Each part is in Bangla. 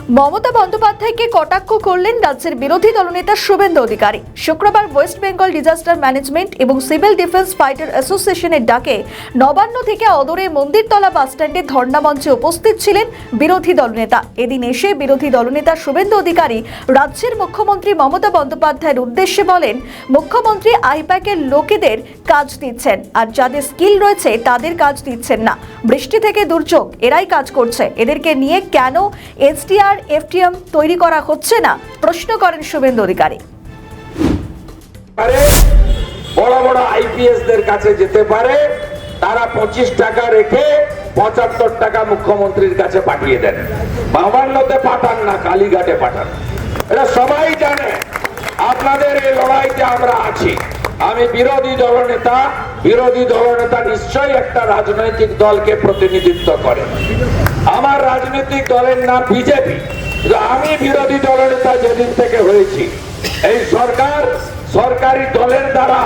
মমতা বন্দ্যোপাধ্যায়কে কটাক্ষ করলেন রাজ্যের বিরোধী দলনেতা শুভেন্দু অধিকারী। শুক্রবার ওয়েস্ট বেঙ্গল ডিজাস্টার ম্যানেজমেন্ট এবং সিভিল ডিফেন্স ফাইটার অ্যাসোসিয়েশনের ডাকে নবান্ন থেকে অদূরে মন্দিরতলা বাসস্ট্যান্ডে ধর্ণা মঞ্চে উপস্থিত ছিলেন বিরোধী দলনেতা। এদিন এসে বিরোধী দলনেতা শুভেন্দু অধিকারী রাজ্যের মুখ্যমন্ত্রী মমতা বন্দ্যোপাধ্যায়ের উদ্দেশ্যে বলেন, মুখ্যমন্ত্রী আইপ্যাকের লোকেদের কাজ দিচ্ছেন আর যাদের স্কিল রয়েছে তাদের কাজ দিচ্ছেন না। বৃষ্টি থেকে দুর্যোগ এরাই কাজ করছে, এদেরকে নিয়ে কেন এসডিআর এফটিএম তৈরি করা হচ্ছে না প্রশ্ন করেন শুভেন্দু অধিকারী। বড় বড় আইপিএস দের কাছে যেতে পারে, তারা 25 টাকা রেখে 75 টাকা মুখ্যমন্ত্রীর কাছে পাঠিয়ে দেন। নবান্নতে পাঠান না, কালীঘাটে পাঠান। এটা সবাই জানে। আপনাদের এই লড়াইতে আমরা আছি। আমি বিরোধী দলনেতা নিশ্চয়ই একটা রাজনৈতিক দলকে প্রতিনিধিত্ব করে। আমার রাজনৈতিক দলের নাম বিজেপি। আমি বিরোধী দলনেতা যেদিন থেকে হয়েছি, এই সরকারি দলের দ্বারা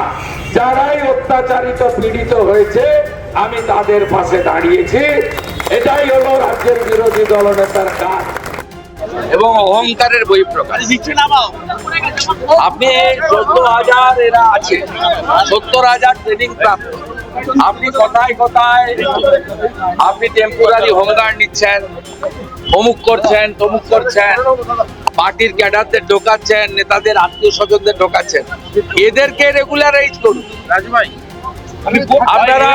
যারাই অত্যাচারিত পীড়িত হয়েছে, আমি তাদের পাশে দাঁড়িয়েছি। এটাই হলো রাজ্যের বিরোধী দলনেতার কাজ এবং অহংকারের বহিঃপ্রকাশ। আপনি 14,000 এরা আছে, 70,000 ট্রেনিং প্রাপ্ত। আপনি কথায় আপনি টেম্পোরারি হোমগার্ড নিচ্ছেন, অমুক করছেন, তমুক করছেন, পার্টির ক্যাডারদের ঢোকাচ্ছেন, নেতাদের আত্মীয় স্বজনদের ঢোকাচ্ছেন। এদেরকে রেগুলারাইজ করুন। আপনারা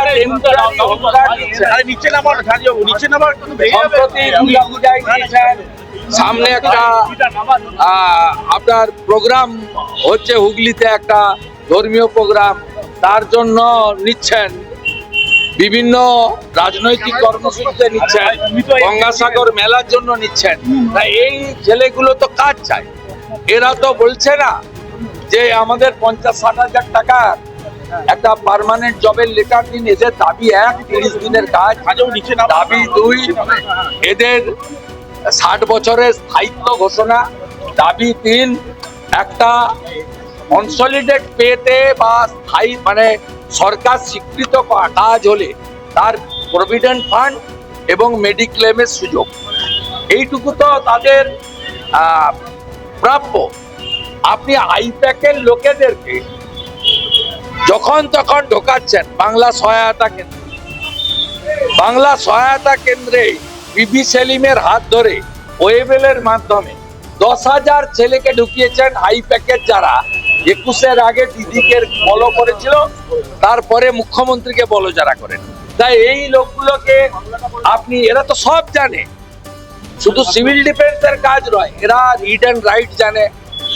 সামনে একটা আপনার প্রোগ্রাম হচ্ছে, হুগলিতে একটা ধর্মীয় প্রোগ্রাম, তার জন্য নিচ্ছেন, বিভিন্ন রাজনৈতিক কর্মসূচিতে নিচ্ছেন, গঙ্গাসাগর মেলার জন্য নিচ্ছেন। তাই এই ছেলেগুলো তো কাজ চায়। এরা তো বলছে না যে আমাদের 50-60 হাজার টাকা একটা পার্মানেন্ট জবের লেটার দিন। এদের দাবি 1, 30 দিনের কাজ। দাবি 2, এদের 60 বছরের স্থায়িত্ব ঘোষণা। দাবি 3, একটা কনসলিডেট পেতে বা স্থায়ী মানে সরকার স্বীকৃত কাজ হলে তার প্রভিডেন্ট ফান্ড এবং মেডিক্লেমের সুযোগ। এইটুকু তো তাদের প্রাপ্য। আপনি আইপ্যাকের লোকেদেরকে যখন তখন ঢোকাচ্ছেন বাংলা সহায়তা কেন্দ্রে বিবি সেলিমের হাত ধরে ওয়েবেলের মাধ্যমে 10,000 ছেলেকে ঢুকিয়েছেন। আইপ্যাকের যারা 21-এর আগে দিদিকে ফলো করেছিল, তারপরে মুখ্যমন্ত্রীকে বলজারা করেন। তাই এই লোকগুলোকে আপনি, এরা তো সব জানে, শুধু সিভিল ডিফেন্সের কাজ নয়, এরা রিড অ্যান্ড রাইট জানে,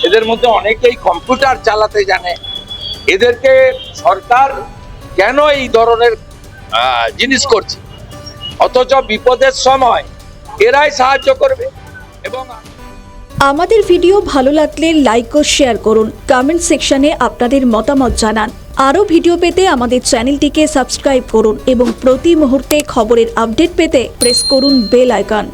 এদের মধ্যে অনেকেই কম্পিউটার চালাতে জানে। এদেরকে সরকার কেন এই ধরনের জিনিস করছে, অথচ বিপদের সময় এরাই সাহায্য করবে। এবং আমাদের ভিডিও ভালো লাগলে লাইক ও শেয়ার করুন, কমেন্ট সেকশনে আপনাদের মতামত জানান। আরও ভিডিও পেতে আমাদের চ্যানেলটিকে সাবস্ক্রাইব করুন এবং প্রতি মুহূর্তে খবরের আপডেট পেতে প্রেস করুন বেল আইকন।